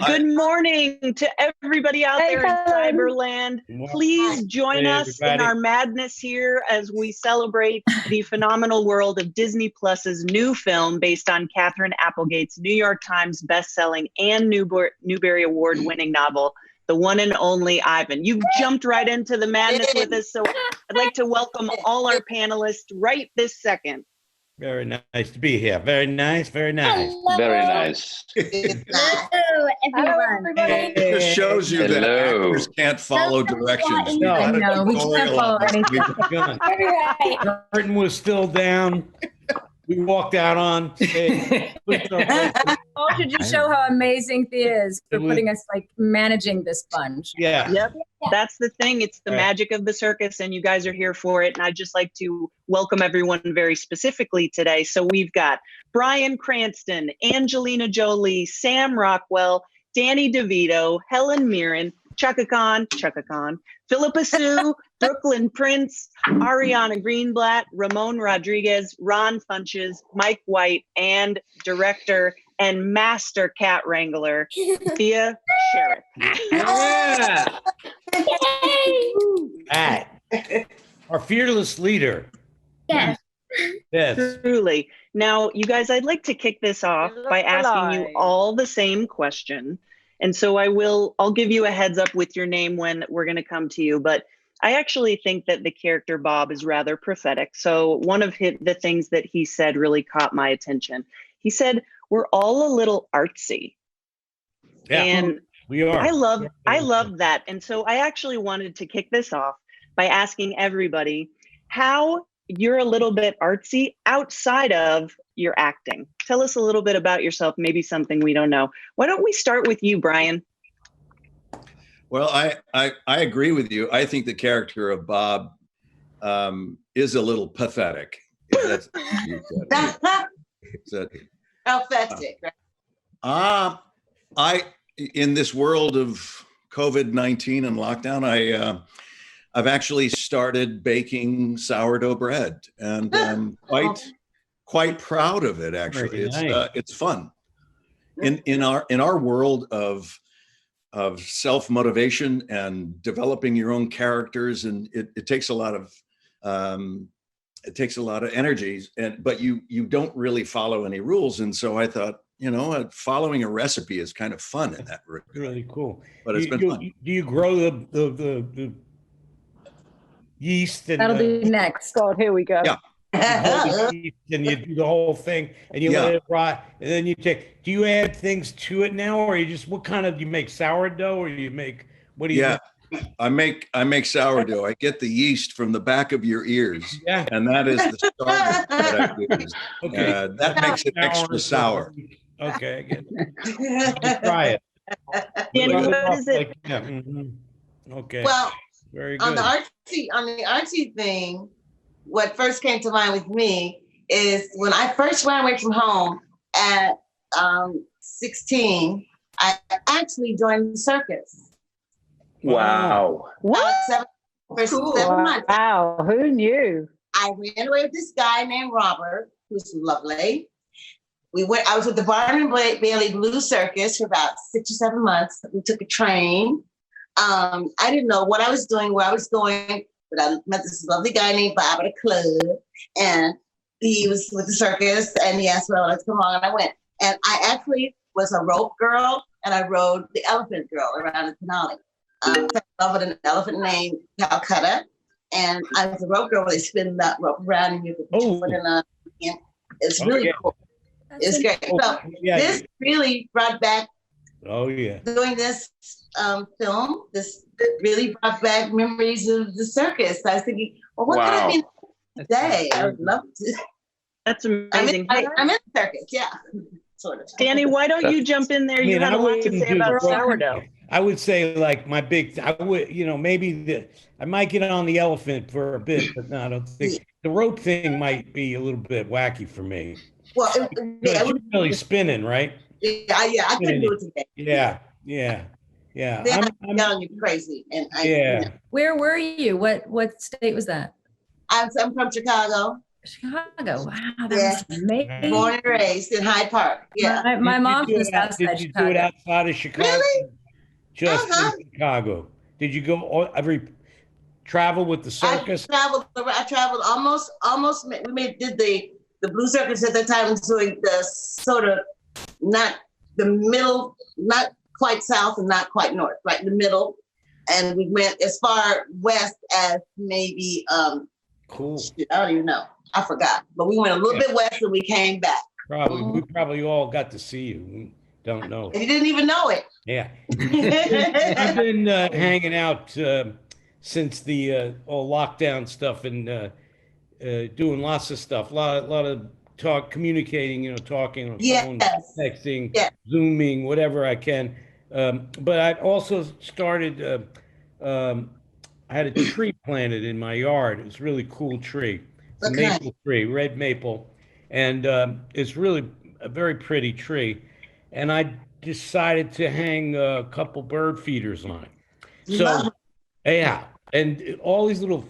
Good morning to everybody out there in Cyberland. Please join us in our madness here as we celebrate the phenomenal world of Disney Plus's new film based on Catherine Applegate's New York Times bestselling and Newbery Award-winning novel, The One and Only Ivan. You've jumped right into the madness with us, so I'd like to welcome all our panelists right this second. Very nice to be here. Very nice, very nice. Hello. Very nice. Hello, everyone. It just shows you that actors can't follow directions. No, I know. We can't follow anything. The curtain was still down. We walked out on stage. Oh, should you show how amazing Thea is for putting us, like, managing this bunch? Yeah. Yep. That's the thing. It's the magic of the circus, and you guys are here for it. And I'd just like to welcome everyone very specifically today. So we've got Bryan Cranston, Angelina Jolie, Sam Rockwell, Danny DeVito, Helen Mirren, Chaka Khan, Phillipa Soo, Brooklynn Prince, Ariana Greenblatt, Ramón Rodríguez, Ron Funches, Mike White, and director and master cat wrangler, Thea Sheriff. Yeah. Our fearless leader. Yes. Yes. Truly. Now, you guys, I'd like to kick this off by asking you all the same question. And so I'll give you a heads up with your name when we're going to come to you. But I actually think that the character Bob is rather prophetic. So one of the things that he said really caught my attention. He said, we're all a little artsy. Yeah, and we are. I love that. And so I actually wanted to kick this off by asking everybody how you're a little bit artsy outside of your acting. Tell us a little bit about yourself, maybe something we don't know. Why don't we start with you, Bryan? Well, I agree with you. I think the character of Bob is a little pathetic. If that's Pathetic. In this world of COVID-19 and lockdown, I've actually started baking sourdough bread, and I'm quite proud of it. Actually, it's fun. In our world of self-motivation and developing your own characters, and it takes a lot of energy, but you don't really follow any rules. And so I thought, following a recipe is kind of fun in that regard. Really cool. But it's been fun. Do you grow the yeast? And, that'll be next. God, here we go. Yeah. And you do the whole thing, and you let it rot, and then do you add things to it now, or what kind of, you make sourdough, or you make, what do you make? I make sourdough. I get the yeast from the back of your ears, and that is the starter that I use. Okay. That makes it extra sour. Okay, I get it. Just try it. Danny, what is it? Okay. Well, very good. On the artsy thing, what first came to mind with me is when I first ran away from home at 16, I actually joined the circus. Wow. What? For 7 months. Wow. Who knew? I ran away with this guy named Robert, who's lovely. I was with the Barnum and Bailey Blue Circus for about 6 or 7 months. We took a train. I didn't know what I was doing, where I was going, but I met this lovely guy named Bob at a club, and he was with the circus, and he asked me to come along, and I went. And I actually was a rope girl, and I rode the elephant girl around the finale. I fell in love with an elephant named Calcutta, and I was a rope girl where they spin that rope around, and you could put it on. It's really cool. It's great. So this really brought back. Doing this film, this really brought back memories of the circus. I was thinking, well, what could I be today? I would love to. That's amazing. I'm in the circus, yeah. Sort of. Danny, why don't you jump in there? You had a lot to say about sourdough. I would say, like, maybe I might get on the elephant for a bit, but no, I don't think the rope thing might be a little bit wacky for me. Well, you're really spinning, right? Yeah, I couldn't do it today. Yeah. I'm young and crazy, and Where were you? What state was that? I'm from Chicago. Chicago. Wow, that was amazing. Born and raised in Hyde Park. Yeah. My mom's just outside Did you Chicago. do it outside of Chicago? Really? Just in Chicago. Did you go travel with the circus? I traveled almost. We did the Blue Circus at that time, doing the sort of not the middle, not quite south and not quite north, right in the middle. And we went as far west as maybe Cool. I don't even know. I forgot. But we went a little bit west and we came back. We probably all got to see you. We don't know. And you didn't even know it. Yeah. I've been hanging out since the all lockdown stuff and doing lots of stuff. A lot of communicating, talking on phone, texting, Zooming, whatever I can. But I also started, I had a tree planted in my yard. It's a really cool tree. It's a maple tree, red maple. And it's really a very pretty tree. And I decided to hang a couple bird feeders on it. So, yeah. And all these little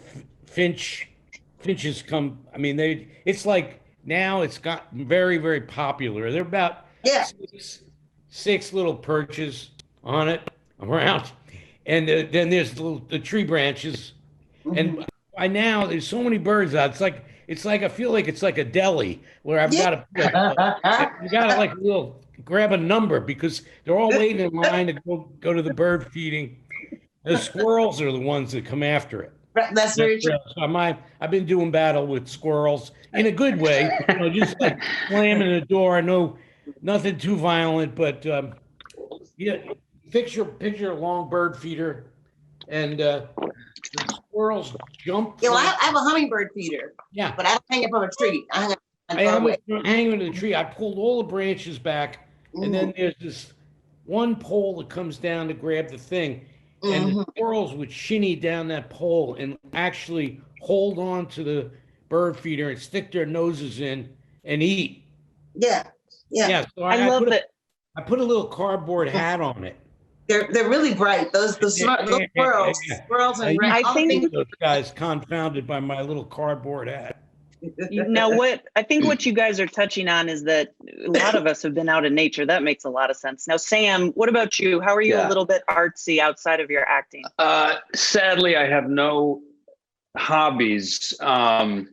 finches come, I mean, it's like, now it's got very, very popular. They're about six little perches on it around. And then there's the tree branches. And by now there's so many birds out. It's like I feel like it's like a deli where I've got to you got to like grab a number because they're all waiting in line to go to the bird feeding. The squirrels are the ones that come after it. That's very true. So I've been doing battle with squirrels in a good way, just like slamming the door. No, nothing too violent, but yeah. Picture a long bird feeder, and the squirrels jump. Yeah, well, I have a hummingbird feeder. Yeah, but I don't hang it from a tree. I hang it in the tree. I pulled all the branches back, and then there's this one pole that comes down to grab the thing, and the squirrels would shinny down that pole and actually hold on to the bird feeder and stick their noses in and eat. Yeah. So I love it. I put a little cardboard hat on it. They're really bright. Those squirrels and I think those guys confounded by my little cardboard hat. Now, what you guys are touching on is that a lot of us have been out in nature. That makes a lot of sense. Now, Sam, what about you? How are you a little bit artsy outside of your acting? Sadly, I have no hobbies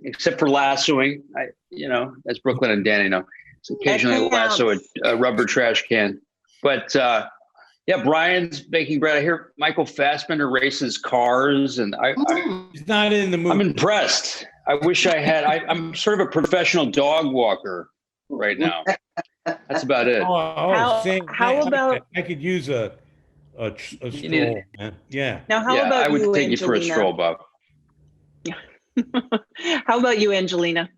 except for lassoing. As Brooklyn and Danny know, so occasionally lasso a rubber trash can. But Bryan's baking bread. I hear Michael Fassbender races cars, and he's not in the movie. I'm impressed. I wish I had. I'm sort of a professional dog walker right now. That's about it. How about I could use a stroll, man. Yeah. Now, how about I would you, take Angelina? you for a stroll, Bob. How about you, Angelina?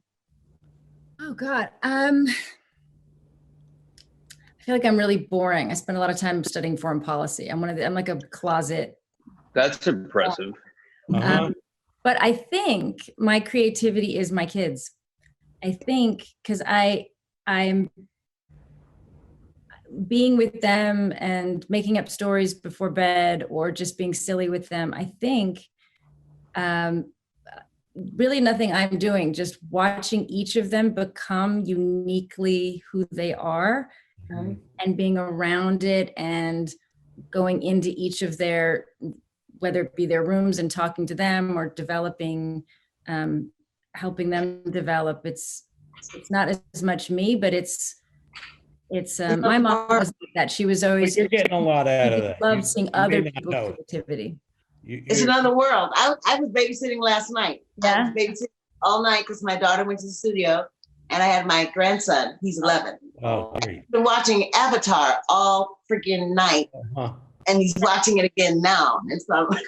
Oh God. I feel like I'm really boring. I spend a lot of time studying foreign policy. I'm like a closet. That's impressive. But I think my creativity is my kids. I think because I'm being with them and making up stories before bed or just being silly with them. I think really nothing I'm doing, just watching each of them become uniquely who they are. And being around it and going into each of their, whether it be their rooms and talking to them or developing, helping them develop. It's not as much me, but it's my mom was like that. She was always you're getting a lot out of that. Loved seeing other people's creativity. It's another world. I was babysitting last night. I was babysitting all night because my daughter went to the studio. And I had my grandson, he's 11. Oh, I've been watching Avatar all freaking night. And he's watching it again now. And so I'm like,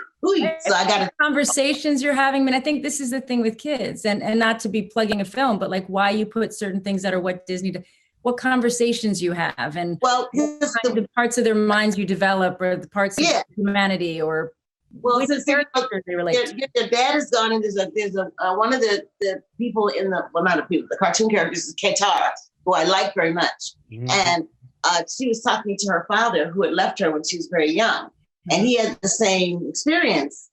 so I got conversations you're having. I mean, I think this is the thing with kids and not to be plugging a film, but like why you put certain things that are what Disney did, what conversations you have and the parts of their minds you develop or the parts of humanity or since their dad is gone, and there's a one of the people in the cartoon characters is Katara, who I like very much, and she was talking to her father who had left her when she was very young, and he had the same experience,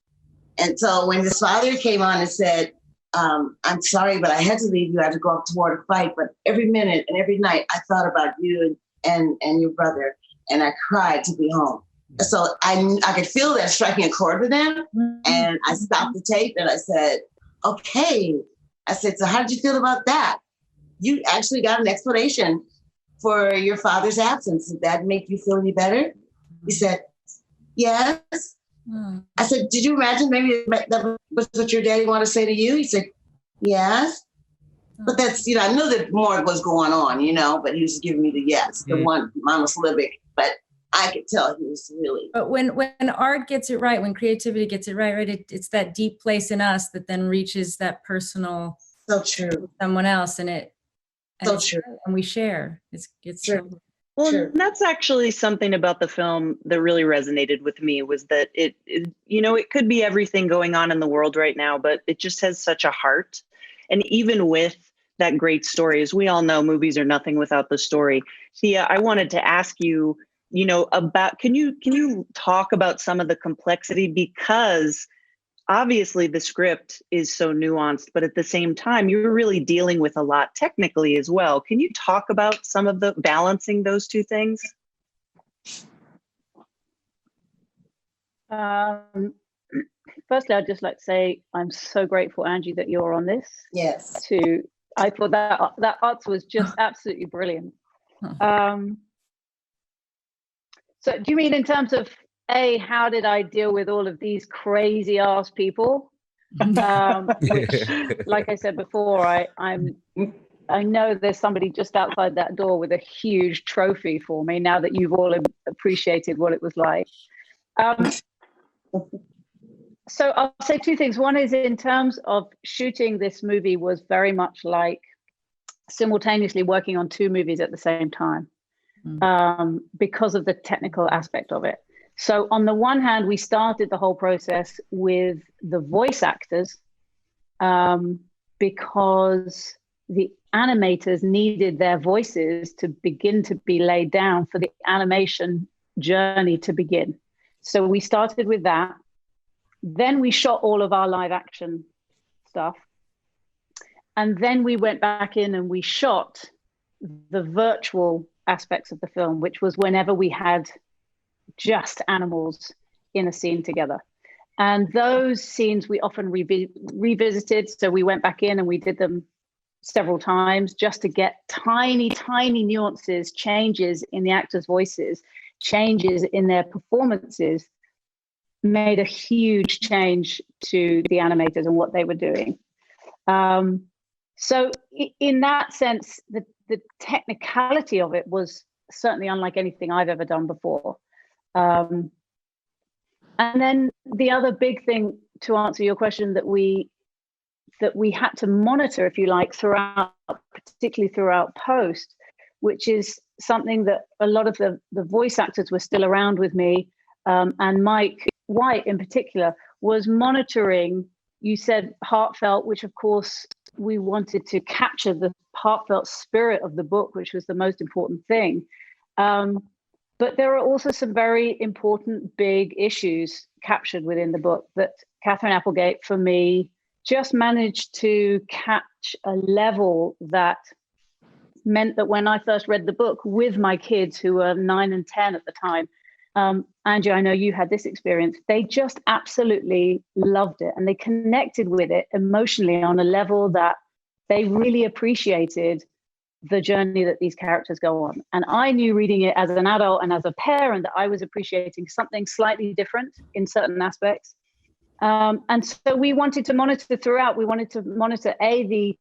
and so when his father came on and said, I'm sorry, but I had to leave you. I had to go up toward a fight. But every minute and every night, I thought about you and your brother, and I cried to be home. So I could feel that striking a chord with them. And I stopped the tape and I said, okay. I said, so how did you feel about that? You actually got an explanation for your father's absence. Did that make you feel any better? He said, yes. I said, did you imagine maybe that was what your daddy wanted to say to you? He said, yes. But that's, I knew that more was going on, but he was giving me the yes, the one monosyllabic. But I could tell he was really. But when art gets it right, when creativity gets it right, it's that deep place in us that then reaches that personal. So true. Someone else, and so true. And we share. It's true. Well, sure. That's actually something about the film that really resonated with me, was that it could be everything going on in the world right now, but it just has such a heart. And even with that great story, as we all know, movies are nothing without the story. Thea, I wanted to ask you, about, can you talk about some of the complexity, because obviously the script is so nuanced, but at the same time, you're really dealing with a lot technically as well. Can you talk about some of the balancing those two things? Firstly, I'd just like to say I'm so grateful, Angie, that you're on this. Yes. I thought that answer was just absolutely brilliant. So do you mean in terms of, how did I deal with all of these crazy ass people? Which, like I said before, I know there's somebody just outside that door with a huge trophy for me now that you've all appreciated what it was like. So I'll say two things. One is, in terms of shooting this movie, was very much like simultaneously working on two movies at the same time, because of the technical aspect of it. So on the one hand, we started the whole process with the voice actors, because the animators needed their voices to begin to be laid down for the animation journey to begin. So we started with that. Then we shot all of our live action stuff. And then we went back in and we shot the virtual aspects of the film, which was whenever we had just animals in a scene together. And those scenes we often revisited. So we went back in and we did them several times just to get tiny, tiny nuances, changes in the actors' voices, changes in their performances, made a huge change to the animators and what they were doing. So in that sense, the technicality of it was certainly unlike anything I've ever done before. And then the other big thing, to answer your question, that we had to monitor, if you like, throughout, particularly throughout post, which is something that a lot of the voice actors were still around with me, and Mike White in particular was monitoring. You said heartfelt, which of course we wanted to capture the heartfelt spirit of the book, which was the most important thing. But there are also some very important big issues captured within the book that Catherine Applegate, for me, just managed to catch a level that meant that when I first read the book with my kids, who were 9 and 10 at the time, Angie, I know you had this experience, they just absolutely loved it, and they connected with it emotionally on a level that they really appreciated the journey that these characters go on. And I knew, reading it as an adult and as a parent, that I was appreciating something slightly different in certain aspects. And so we wanted to monitor throughout. We wanted to monitor the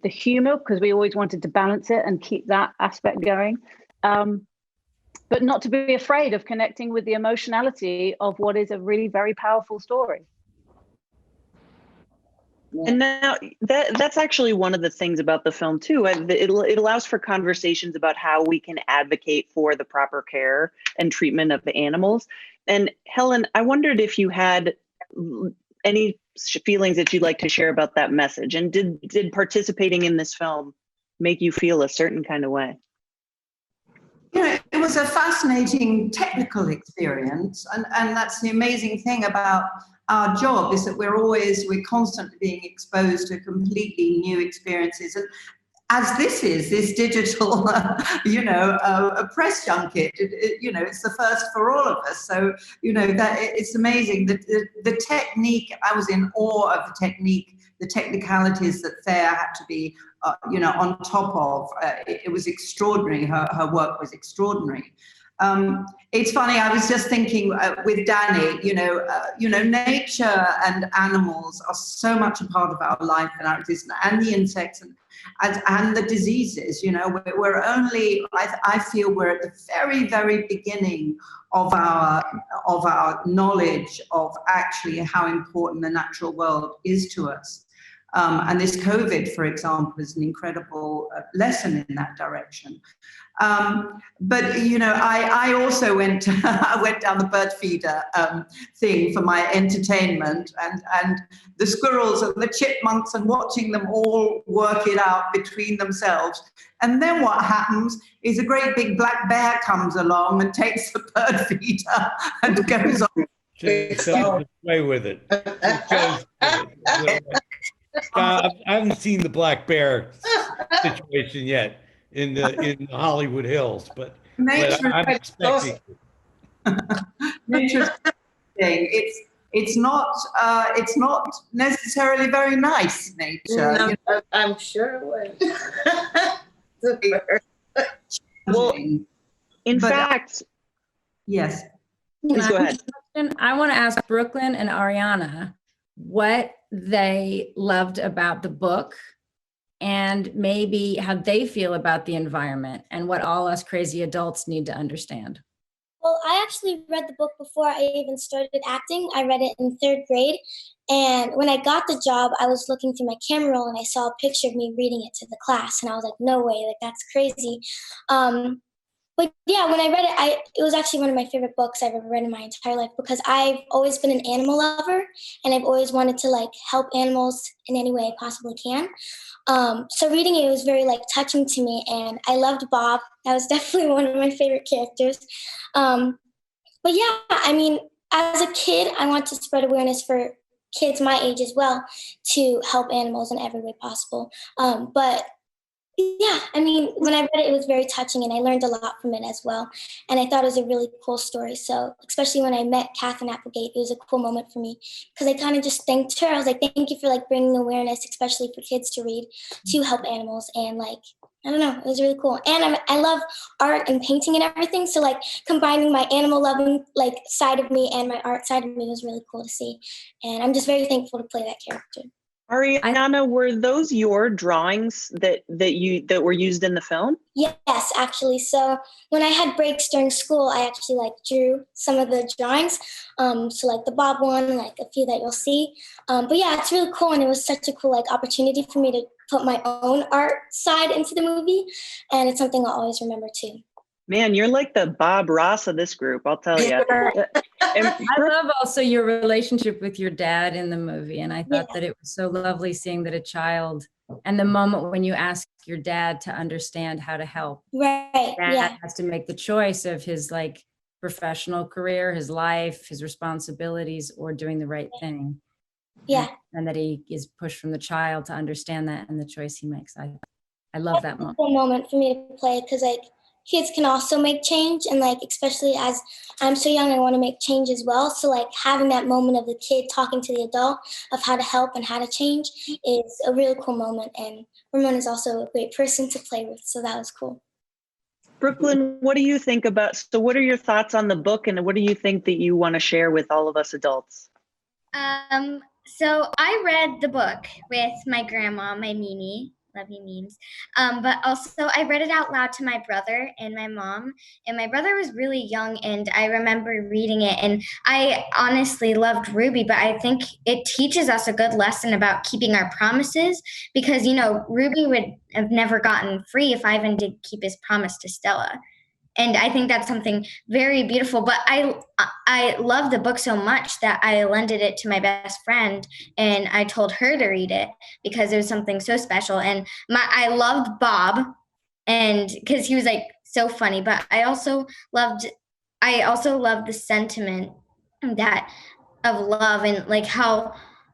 humor, because we always wanted to balance it and keep that aspect going, but not to be afraid of connecting with the emotionality of what is a really very powerful story. And now that's actually one of the things about the film too. It allows for conversations about how we can advocate for the proper care and treatment of the animals. And Helen, I wondered if you had any feelings that you'd like to share about that message, and did participating in this film make you feel a certain kind of way? It was a fascinating technical experience, and that's the amazing thing about our job is that we're constantly being exposed to completely new experiences. And as this digital, a press junket, it's the first for all of us. So, that it's amazing that the technique, I was in awe of the technicalities that Thea had to be, on top of. It was extraordinary. Her work was extraordinary. It's funny, I was just thinking with Danny, nature and animals are so much a part of our life and our existence, and the insects and the diseases. We're only, I feel we're at the very, very beginning of our knowledge of actually how important the natural world is to us. And this COVID, for example, is an incredible lesson in that direction. But I also went down the bird feeder thing for my entertainment, and the squirrels and the chipmunks, and watching them all work it out between themselves. And then what happens is a great big black bear comes along and takes the bird feeder and goes on. Just goes away with it. I haven't seen the black bear situation yet in the Hollywood Hills, but I'm expecting. Nature's it's not necessarily very nice, nature. No, I'm sure it would. Well, in fact, yes. Please go ahead. I want to ask Brooklyn and Ariana what they loved about the book, and maybe how they feel about the environment, and what all us crazy adults need to understand. Well, I actually read the book before I even started acting. I read it in 3rd grade. And when I got the job, I was looking through my camera roll and I saw a picture of me reading it to the class. And I was like, no way, like that's crazy. But yeah, when I read it, it was actually one of my favorite books I've ever read in my entire life, because I've always been an animal lover and I've always wanted to help animals in any way I possibly can. So reading it was very touching to me, and I loved Bob. That was definitely one of my favorite characters. But yeah, I mean, as a kid, I want to spread awareness for kids my age as well to help animals in every way possible. But yeah, I mean, when I read it, it was very touching, and I learned a lot from it as well. And I thought it was a really cool story. So especially when I met Catherine Applegate, it was a cool moment for me, because I kind of just thanked her. I was like, thank you for bringing awareness, especially for kids to read, to help animals. And I don't know, it was really cool. And I love art and painting and everything. So combining my animal loving side of me and my art side of me was really cool to see. And I'm just very thankful to play that character. Ariana, were those your drawings that were used in the film? Yes, actually. So when I had breaks during school, I actually drew some of the drawings. So the Bob one, a few that you'll see. But yeah, it's really cool, and it was such a cool opportunity for me to put my own art side into the movie, and it's something I'll always remember too. Man, you're like the Bob Ross of this group, I'll tell you. I love also your relationship with your dad in the movie. And I thought that it was so lovely seeing that a child, and the moment when you ask your dad to understand how to help. Right. Dad has to make the choice of his professional career, his life, his responsibilities, or doing the right thing. Yeah. And that he is pushed from the child to understand that and the choice he makes. I love that moment. It's a cool moment for me to play, because kids can also make change, and especially as I'm so young, I want to make change as well. So having that moment of the kid talking to the adult of how to help and how to change is a really cool moment. And Ramon is also a great person to play with, so that was cool. Brooklyn, what do you think so what are your thoughts on the book, and what do you think that you want to share with all of us adults? So I read the book with my grandma, my Mimi. Love you, memes. But also I read it out loud to my brother and my mom, and my brother was really young, and I remember reading it, and I honestly loved Ruby, but I think it teaches us a good lesson about keeping our promises, because Ruby would have never gotten free if Ivan did keep his promise to Stella. And I think that's something very beautiful. But I love the book so much that I lended it to my best friend, and I told her to read it because it was something so special. And I loved Bob, and because he was so funny. But I also loved the sentiment that of love, and like how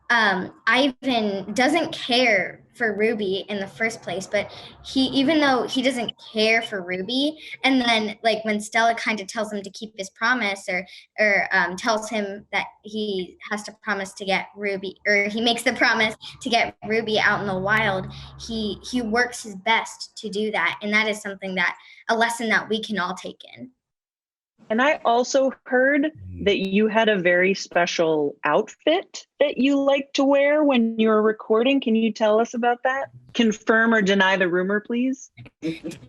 Ivan doesn't care for Ruby in the first place, but even though he doesn't care for Ruby, and then like when Stella kind of tells him to keep his promise, or tells him that he has to promise to get Ruby, or he makes the promise to get Ruby out in the wild, he works his best to do that, and that is something that a lesson that we can all take in. And I also heard that you had a very special outfit that you like to wear when you were recording. Can you tell us about that? Confirm or deny the rumor, please. It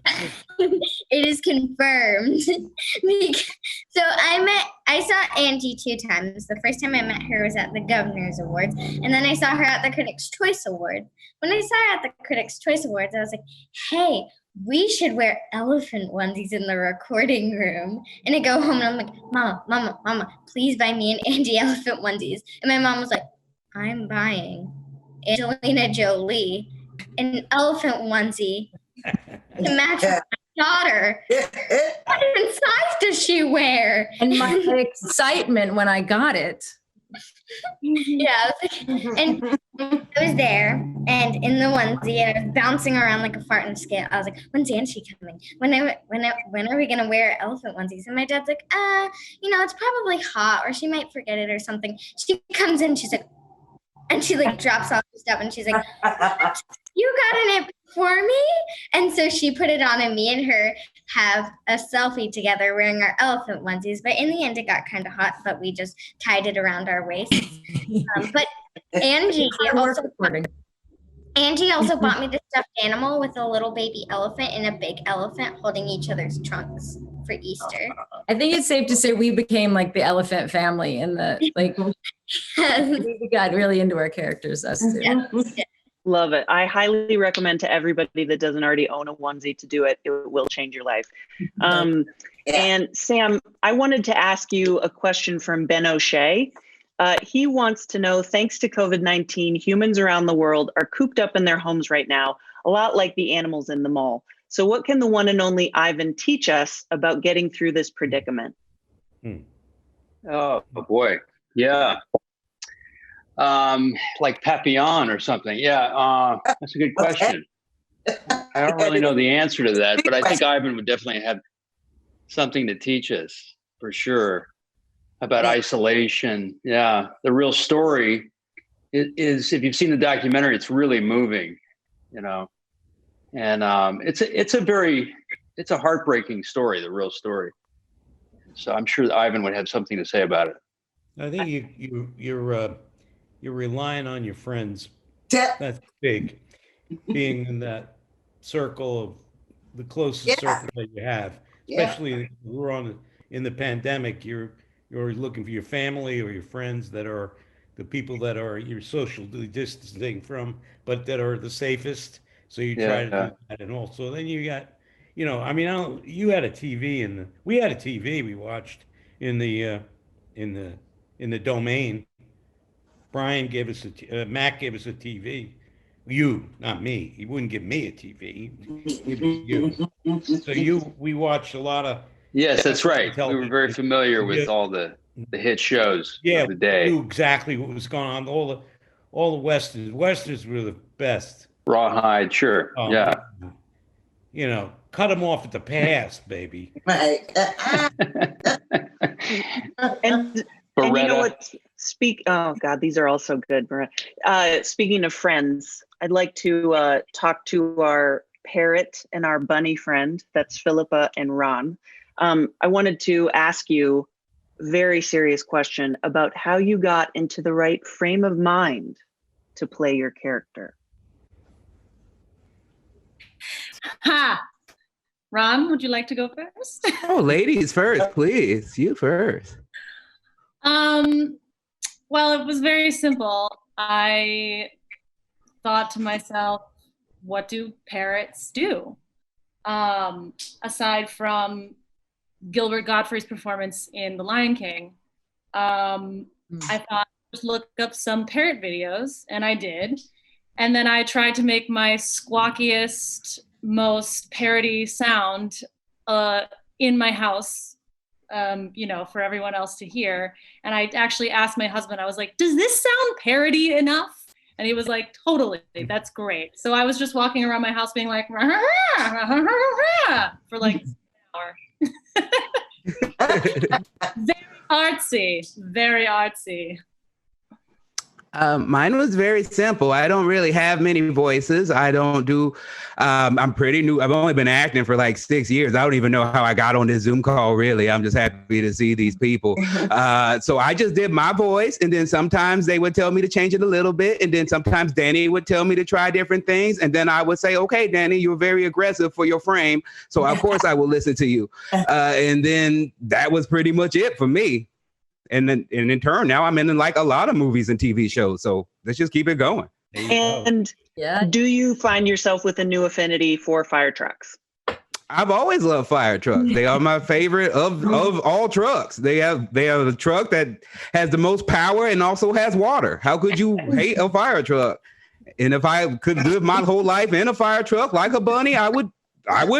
is confirmed. So I saw Angie 2 times. The first time I met her was at the Governor's Awards, and then I saw her at the Critics' Choice Awards. When I saw her at the Critics' Choice Awards, I was like, hey, we should wear elephant onesies in the recording room. And I go home and I'm like, Mama, please buy me an Angie elephant onesies. And my mom was like, I'm buying Angelina Jolie an elephant onesie to match my daughter. What even size does she wear? And my excitement when I got it. Yeah, and I was there and in the onesie, and I was bouncing around like a fart in a skit. I was like, when's Angie coming? When are we gonna wear elephant onesies? And my dad's like, it's probably hot, or she might forget it or something. She comes in, she's like, and she like drops off the stuff, and she's like, you got it for me? And so she put it on, and me and her have a selfie together wearing our elephant onesies. But in the end, it got kind of hot, but we just tied it around our waists. But Angie also bought me the stuffed animal with a little baby elephant and a big elephant holding each other's trunks for Easter. I think it's safe to say we became like the elephant family, and we got really into our characters, us too. Yeah. Love it. I highly recommend to everybody that doesn't already own a onesie to do it. It will change your life. And Sam, I wanted to ask you a question from Ben O'Shea. He wants to know, thanks to COVID-19, humans around the world are cooped up in their homes right now, a lot like the animals in the mall. So what can the one and only Ivan teach us about getting through this predicament? Oh boy. Yeah. Like Papillon or something. Yeah. That's a good question. I don't really know the answer to that, but I think Ivan would definitely have something to teach us for sure about isolation. Yeah. The real story is, if you've seen the documentary, it's really moving, and it's a heartbreaking story, the real story. So I'm sure Ivan would have something to say about it. I think you're relying on your friends. That's big. Being in that circle of the closest circle that you have, especially we're in the pandemic. You're looking for your family or your friends that are the people that are you're socially distancing from, but that are the safest. So you try to do that, and also then you got, you had a TV we had a TV we watched in the domain. Bryan gave us Mack gave us a TV. You, not me. He wouldn't give me a TV. So we watched a lot of. Yes, that's right. We were very familiar with all the hit shows of the day. We knew exactly what was going on. All the westerns. Westerns were the best. Rawhide, sure. Cut them off at the pass, baby. Right. And you know what? Oh God, these are all so good. Speaking of friends, I'd like to talk to our parrot and our bunny friend. That's Phillipa and Ron. I wanted to ask you a very serious question about how you got into the right frame of mind to play your character. Ron, would you like to go first? Oh, ladies first, please. You first. Well, it was very simple. I thought to myself, what do parrots do? Aside from Gilbert Gottfried's performance in The Lion King, I thought just look up some parrot videos, and I did. And then I tried to make my squawkiest, most parroty sound in my house for everyone else to hear. And I actually asked my husband, I was like, does this sound parody enough? And he was like, totally, that's great. So I was just walking around my house being like, for like an hour. Very artsy. Mine was very simple. I don't really have many voices. I don't do, I'm pretty new. I've only been acting for like 6 years. I don't even know how I got on this Zoom call, really. I'm just happy to see these people. So I just did my voice. And then sometimes they would tell me to change it a little bit. And then sometimes Danny would tell me to try different things. And then I would say, okay, Danny, you're very aggressive for your frame. So of course I will listen to you. And then that was pretty much it for me. And then, and in turn, now I'm in like a lot of movies and TV shows. So let's just keep it going. And do you find yourself with a new affinity for fire trucks? I've always loved fire trucks. They are my favorite of all trucks. They have a truck that has the most power and also has water. How could you hate a fire truck? And if I could live my whole life in a fire truck like a bunny, I would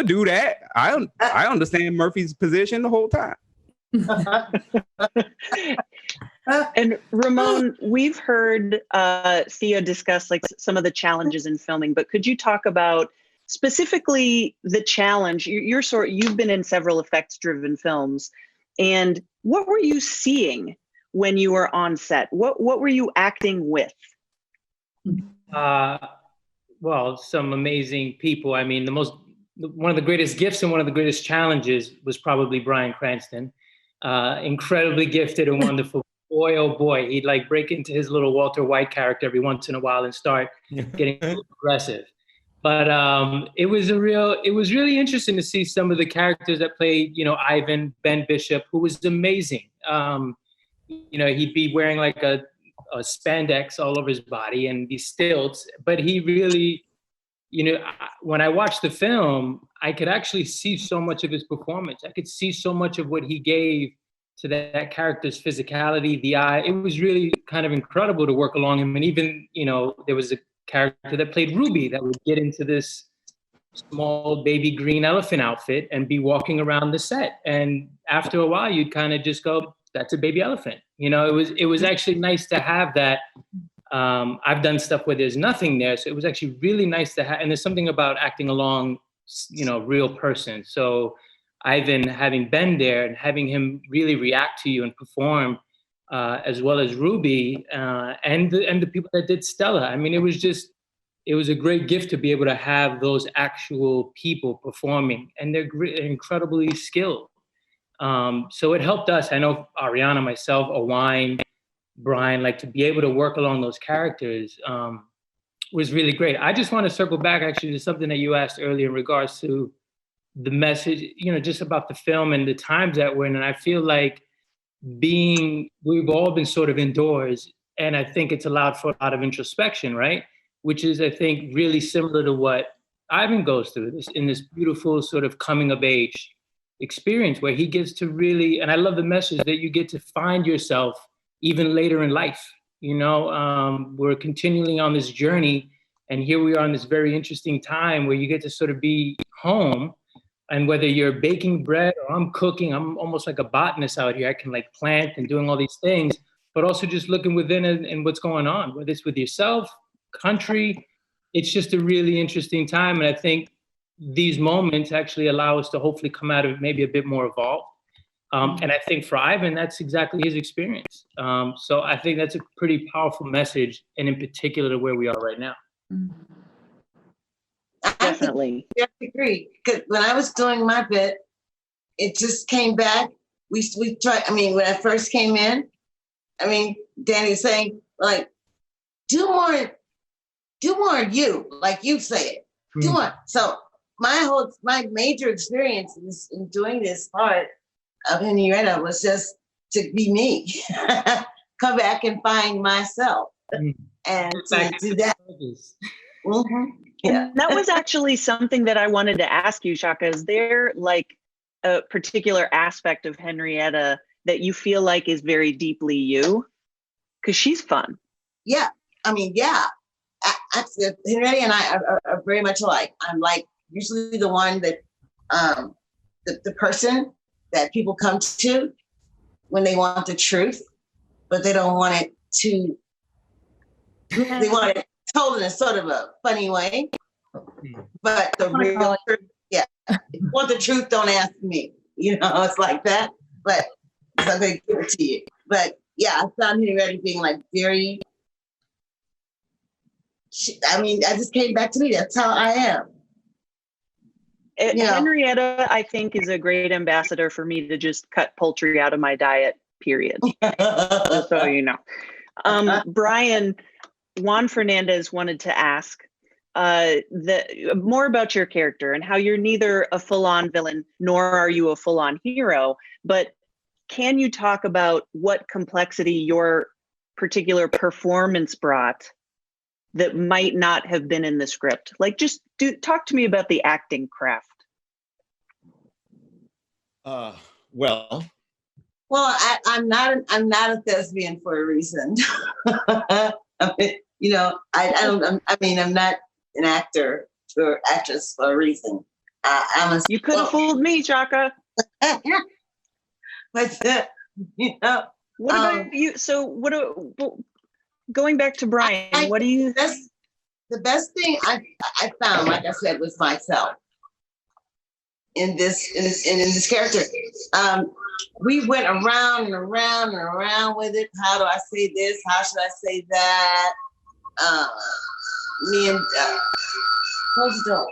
do that. I understand Murphy's position the whole time. And Ramon, we've heard Thea discuss like some of the challenges in filming, but could you talk about specifically the challenge? You've been in several effects-driven films, and what were you seeing when you were on set? What were you acting with? Well, some amazing people. I mean, one of the greatest gifts and one of the greatest challenges was probably Bryan Cranston. Incredibly gifted and wonderful. Boy, oh boy, he'd like break into his little Walter White character every once in a while and start getting a little aggressive. But it was really interesting to see some of the characters that played, Ivan, Ben Bishop, who was amazing. He'd be wearing like a spandex all over his body and these stilts, but he really, when I watched the film, I could actually see so much of his performance. I could see so much of what he gave to that character's physicality, the eye. It was really kind of incredible to work along him. And even, there was a character that played Ruby that would get into this small baby green elephant outfit and be walking around the set. And after a while, you'd kind of just go, that's a baby elephant. It was actually nice to have that. I've done stuff where there's nothing there. So it was actually really nice to have, and there's something about acting along, real person. So Ivan, having been there and having him really react to you and perform, as well as Ruby, and the people that did Stella. I mean, it was a great gift to be able to have those actual people performing, and they're incredibly skilled. So it helped us. I know Ariana, myself, Awine, Bryan, like to be able to work along those characters was really great. I just want to circle back actually to something that you asked earlier in regards to the message, just about the film and the times that we're in. And I feel like we've all been sort of indoors, and I think it's allowed for a lot of introspection, right? Which is, I think, really similar to what Ivan goes through in this beautiful sort of coming of age experience where he gets to really, and I love the message that you get to find yourself even later in life. We're continually on this journey, and here we are in this very interesting time where you get to sort of be home. And whether you're baking bread or I'm cooking, I'm almost like a botanist out here. I can like plant and doing all these things, but also just looking within and what's going on, whether it's with yourself, country. It's just a really interesting time. And I think these moments actually allow us to hopefully come out of it maybe a bit more evolved. And I think for Ivan, that's exactly his experience. So I think that's a pretty powerful message, and in particular to where we are right now. Definitely. I agree. Because when I was doing my bit, it just came back. We tried. I mean, when I first came in, Danny was saying like, do more you, like you say it. Do more. So my major experience in doing this part of Henrietta was just to be me, come back and find myself, and to do that. Mm-hmm. Yeah. And that was actually something that I wanted to ask you, Chaka. Is there like a particular aspect of Henrietta that you feel like is very deeply you? Because she's fun. Yeah. Henrietta and I are very much alike. I'm like usually the one that the person that people come to when they want the truth, but they don't want it to, they want it told in a sort of a funny way. But the real truth, yeah, if you want the truth, don't ask me. You know, it's like that. But I'm going to give it to you. But yeah, I found Henrietta being like very, I mean, I just came back to me. That's how I am. Henrietta, I think, is a great ambassador for me to just cut poultry out of my diet, period. Just so you know. Bryan, Juan Fernandez wanted to ask more about your character and how you're neither a full-on villain nor are you a full-on hero, but can you talk about what complexity your particular performance brought that might not have been in the script? Like, just talk to me about the acting craft. Well, I'm not a thespian for a reason. I mean, I'm not an actor or actress for a reason. You could have fooled me, Chaka. But what about you? So going back to Bryan, what do you? The best thing I found, like I said, was myself in this character. We went around and around and around with it. How do I say this? How should I say that? Me and close the door.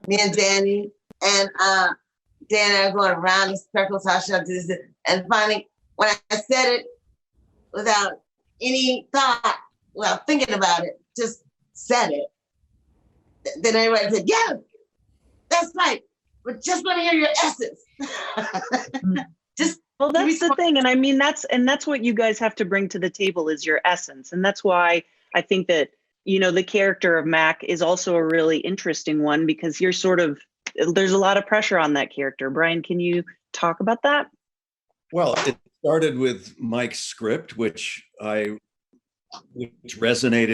Me and Danny and Dan and I were going around in circles. How should I do this? And finally, when I said it without any thought, without thinking about it, just said it. Then everybody said, "Yeah, that's right. But just let me hear your essence." Well, that's the thing. And I mean, that's what you guys have to bring to the table is your essence. And that's why I think that, the character of Mack is also a really interesting one because you're there's a lot of pressure on that character. Bryan, can you talk about that? Well, it started with Mike's script, which resonated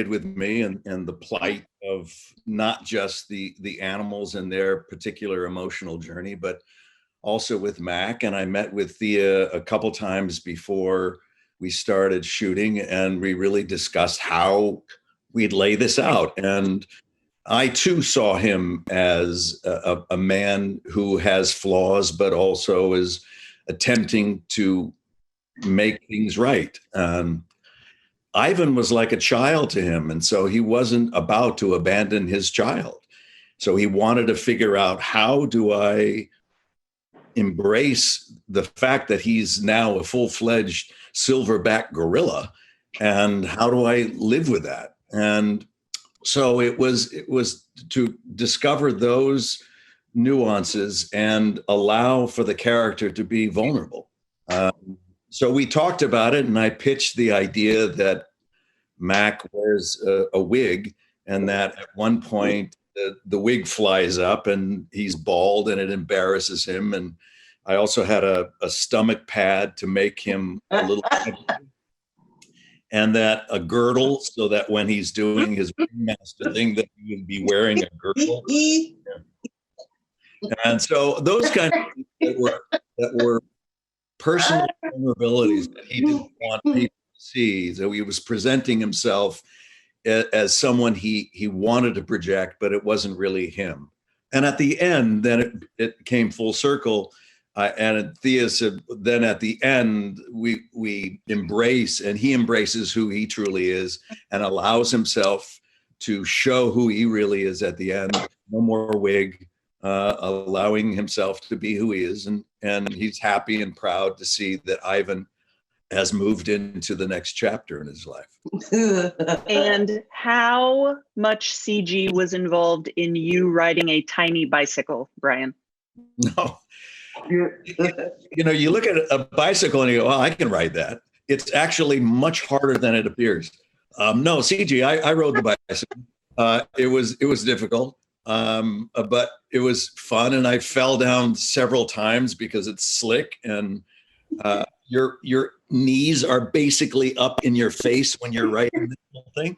with me and the plight of not just the animals and their particular emotional journey, but also with Mack. And I met with Thea a couple times before we started shooting, and we really discussed how we'd lay this out. And I too saw him as a man who has flaws, but also is attempting to make things right. Ivan was like a child to him. And so he wasn't about to abandon his child. So he wanted to figure out, how do I embrace the fact that he's now a full-fledged silverback gorilla? And how do I live with that? And so it was to discover those nuances and allow for the character to be vulnerable. So we talked about it, and I pitched the idea that Mack wears a wig, and that at one point the wig flies up and he's bald and it embarrasses him. And I also had a stomach pad to make him a little and that a girdle, so that when he's doing his master thing, that he would be wearing a girdle. And so those kind of things that were personal vulnerabilities that he didn't want people to see. So he was presenting himself as someone he wanted to project, but it wasn't really him. And at the end, then it came full circle. And Thea said, then at the end, we embrace, and he embraces who he truly is and allows himself to show who he really is at the end. No more wig, allowing himself to be who he is. And he's happy and proud to see that Ivan has moved into the next chapter in his life. And how much CG was involved in you riding a tiny bicycle, Bryan? No. You look at a bicycle and you go, "Oh, I can ride that." It's actually much harder than it appears. No, CG, I rode the bicycle. It was difficult, but it was fun. And I fell down several times because it's slick, and your knees are basically up in your face when you're riding this whole thing.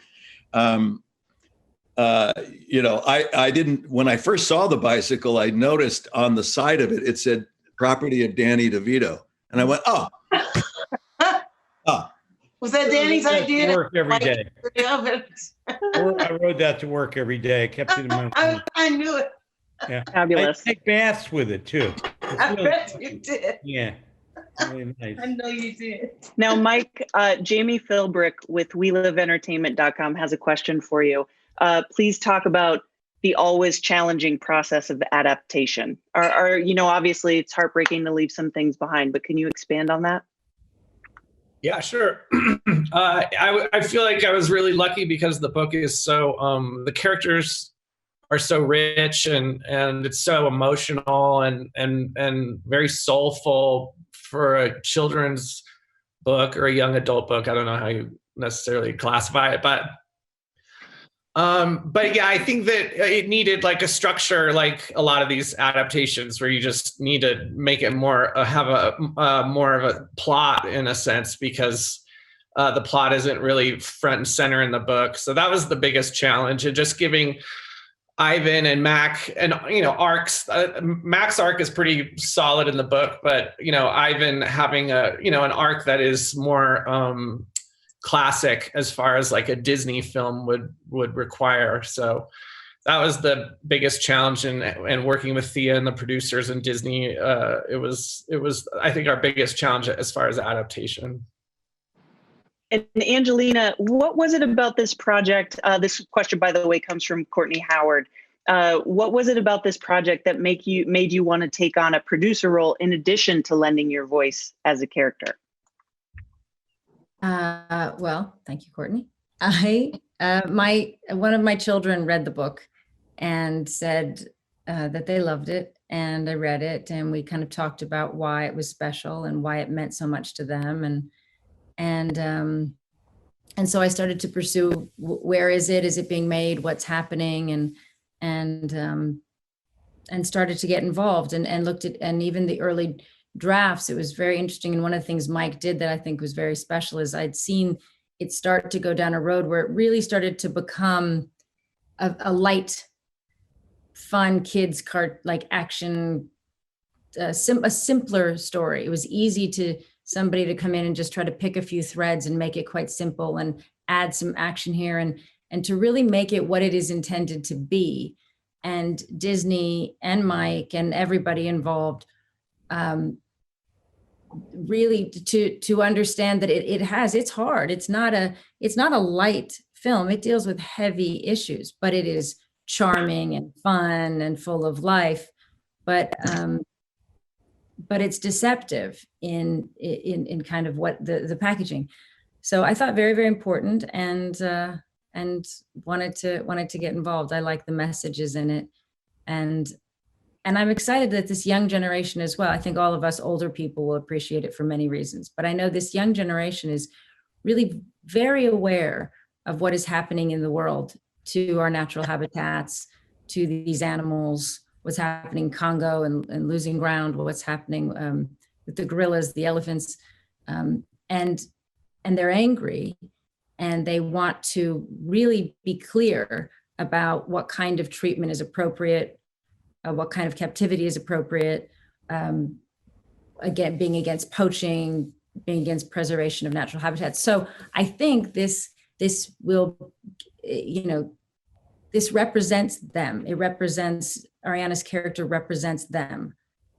I didn't, when I first saw the bicycle, I noticed on the side of it, it said property of Danny DeVito. And I went, oh. Was that Danny's idea? To work every day. I rode that to work every day. I kept it in my phone. I knew it. Yeah. Fabulous. I take baths with it too. I bet you did. Yeah. Really nice. I know you did. Now, Mike, Jamie Philbrick with WeLiveEntertainment.com has a question for you. Please talk about the always challenging process of adaptation. Obviously it's heartbreaking to leave some things behind, but can you expand on that? Yeah, sure. I feel like I was really lucky because the book is so, the characters are so rich and it's so emotional and very soulful for a children's book or a young adult book. I don't know how you necessarily classify it, but yeah, I think that it needed like a structure, like a lot of these adaptations, where you just need to make it more have a more of a plot in a sense, because the plot isn't really front and center in the book. So that was the biggest challenge, and just giving Ivan and Mack and arcs. Mack's arc is pretty solid in the book, but Ivan having an arc that is more classic as far as like a Disney film would require. So that was the biggest challenge, and working with Thea and the producers and Disney, it was I think our biggest challenge as far as adaptation. And Angelina, what was it about this project? This question, by the way, comes from Courtney Howard. What was it about this project that made you want to take on a producer role in addition to lending your voice as a character? Well, thank you, Courtney. One of my children read the book and said that they loved it, and I read it, and we kind of talked about why it was special and why it meant so much to them, and so I started to pursue where is it being made, what's happening, and started to get involved and looked at, and even the early drafts, it was very interesting. And one of the things Mike did that I think was very special is I'd seen it start to go down a road where it really started to become a light, fun kids like action, a simpler story. It was easy to somebody to come in and just try to pick a few threads and make it quite simple and add some action here and to really make it what it is intended to be. And Disney and Mike and everybody involved really to understand that it's hard. It's not a light film. It deals with heavy issues, but it is charming and fun and full of life. But it's deceptive in kind of what the packaging. So I thought very, very important and wanted to get involved. I like the messages in it, and I'm excited that this young generation as well. I think all of us older people will appreciate it for many reasons, but I know this young generation is really very aware of what is happening in the world to our natural habitats, to these animals, what's happening in Congo and losing ground, what's happening with the gorillas, the elephants, and they're angry, and they want to really be clear about what kind of treatment is appropriate, what kind of captivity is appropriate, again, being against poaching, being against preservation of natural habitats. So I think this will, this represents them. It represents, Ariana's character represents them.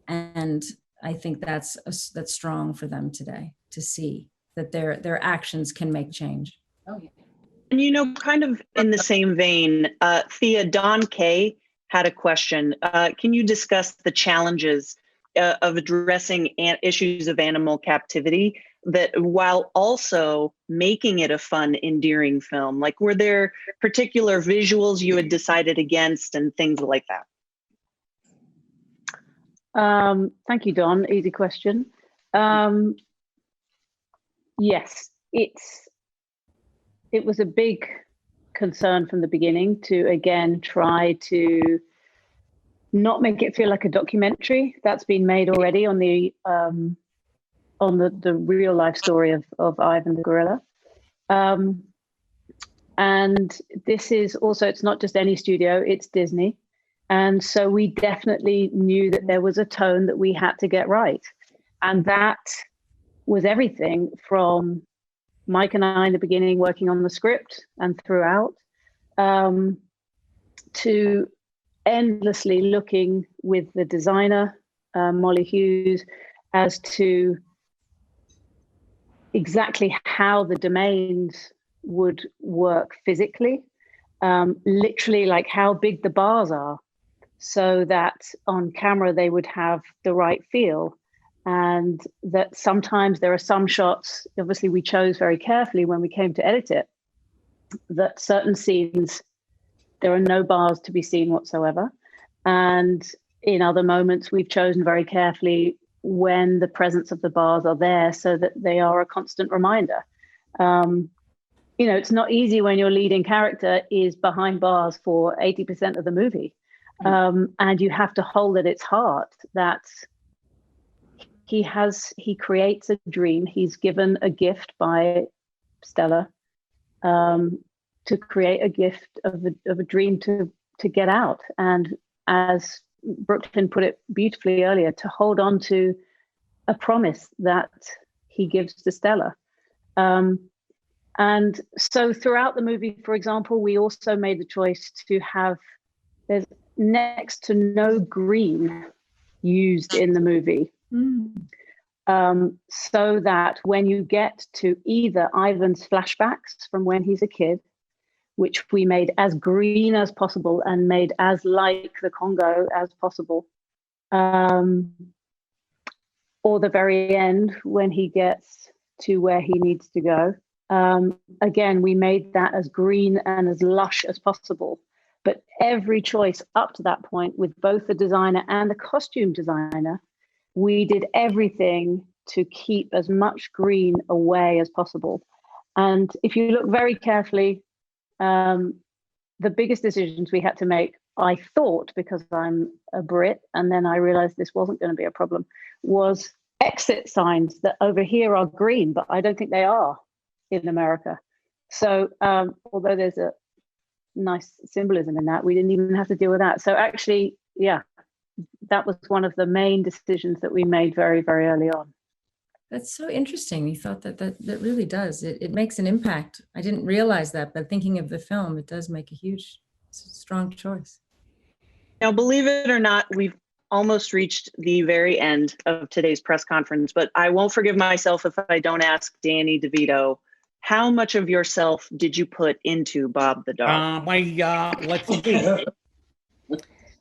And I think that's strong for them today to see that their actions can make change. Oh, yeah. And kind of in the same vein, Thea, Don Kay had a question. Can you discuss the challenges of addressing issues of animal captivity that while also making it a fun, endearing film? Like, were there particular visuals you had decided against and things like that? Thank you, Don. Easy question. Yes, it was a big concern from the beginning to, again, try to not make it feel like a documentary that's been made already on the real life story of Ivan the gorilla. And this is also, it's not just any studio, it's Disney. And so we definitely knew that there was a tone that we had to get right. And that was everything from Mike and I in the beginning working on the script and throughout, to endlessly looking with the designer, Molly Hughes, as to exactly how the domains would work physically, literally like how big the bars are, so that on camera they would have the right feel. And that sometimes there are some shots, obviously we chose very carefully when we came to edit it, that certain scenes, there are no bars to be seen whatsoever. And in other moments, we've chosen very carefully when the presence of the bars are there so that they are a constant reminder. You know, it's not easy when your leading character is behind bars for 80% of the movie. And you have to hold at its heart that he creates a dream. He's given a gift by Stella to create a gift of a dream to get out. And as Brooklyn put it beautifully earlier, to hold on to a promise that he gives to Stella. And so throughout the movie, for example, we also made the choice to have, there's next to no green used in the movie. So that when you get to either Ivan's flashbacks from when he's a kid, which we made as green as possible and made as like the Congo as possible, or the very end when he gets to where he needs to go. Again, we made that as green and as lush as possible. But every choice up to that point with both the designer and the costume designer, we did everything to keep as much green away as possible. And if you look very carefully, the biggest decisions we had to make, I thought, because I'm a Brit, and then I realized this wasn't going to be a problem, was exit signs that over here are green, but I don't think they are in America. So although there's a nice symbolism in that, we didn't even have to deal with that. So actually, yeah, that was one of the main decisions that we made very, very early on. That's so interesting. You thought that really does. It makes an impact. I didn't realize that, but thinking of the film, it does make a huge, strong choice. Now, believe it or not, we've almost reached the very end of today's press conference, but I won't forgive myself if I don't ask Danny DeVito, how much of yourself did you put into Bob the Dog? Let's see.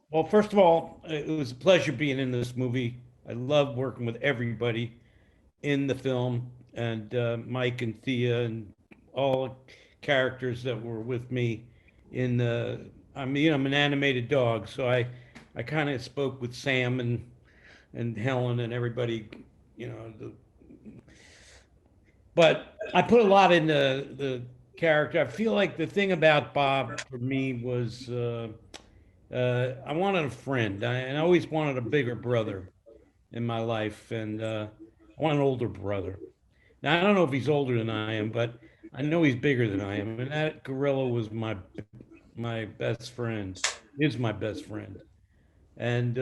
Well, first of all, it was a pleasure being in this movie. I love working with everybody in the film, and Mike and Thea and all characters that were with me in the, I mean, I'm an animated dog, so I kind of spoke with Sam and Helen and everybody, you know, but I put a lot in the character. I feel like the thing about Bob for me was I wanted a friend. I always wanted a bigger brother in my life, and I want an older brother. Now, I don't know if he's older than I am, but I know he's bigger than I am. And that gorilla was my best friend, is my best friend. And,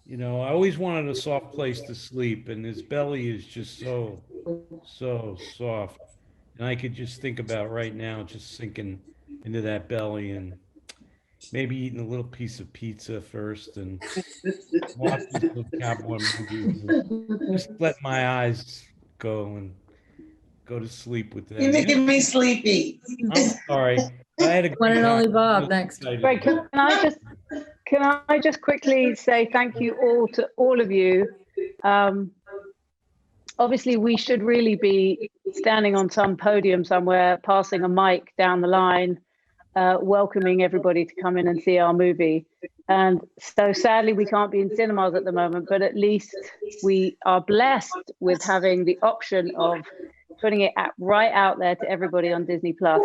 you know, I always wanted a soft place to sleep, and his belly is just so soft. And I could just think about right now just sinking into that belly and maybe eating a little piece of pizza first and watch this little cowboy movie. Just let my eyes go and go to sleep with that. You're making me sleepy. I'm sorry. I had a One and only Bob next. Right, can I just quickly say thank you all to all of you. Obviously, we should really be standing on some podium somewhere, passing a mic down the line, welcoming everybody to come in and see our movie. And so sadly, we can't be in cinemas at the moment, but at least we are blessed with having the option of putting it right out there to everybody on Disney Plus.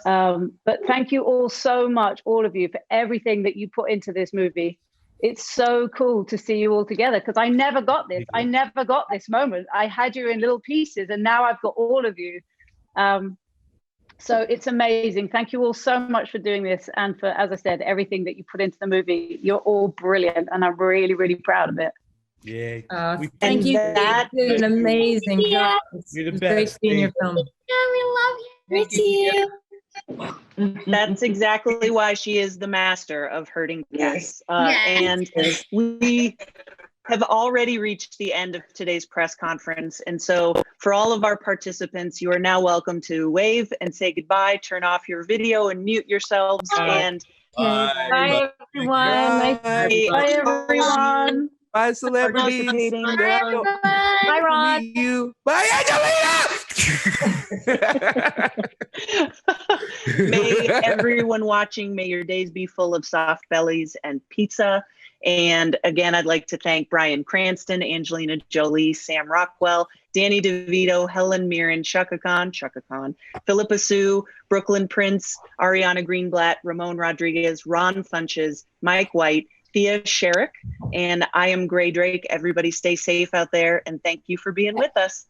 But thank you all so much, all of you, for everything that you put into this movie. It's so cool to see you all together, because I never got this. I never got this moment. I had you in little pieces, and now I've got all of you. So it's amazing. Thank you all so much for doing this, and for, as I said, everything that you put into the movie. You're all brilliant, and I'm really, really proud of it. Yeah. Thank you. That did an amazing job. You're the It's great best. seeing your film. We love you. That's exactly why she is the master of herding cats. Yes. And we have already reached the end of today's press conference. And so for all of our participants, you are now welcome to wave and say goodbye, turn off your video and mute yourselves. And Bye, everyone. bye, everyone. Bye, celebrities. Bye, Ron. You. Bye, Angelina. May everyone watching, may your days be full of soft bellies and pizza. And again, I'd like to thank Bryan Cranston, Angelina Jolie, Sam Rockwell, Danny DeVito, Helen Mirren, Chaka Khan, Phillipa Soo, Brooklynn Prince, Ariana Greenblatt, Ramón Rodríguez, Ron Funches, Mike White, Thea Sherrick, and I am Gray Drake. Everybody stay safe out there, and thank you for being with us.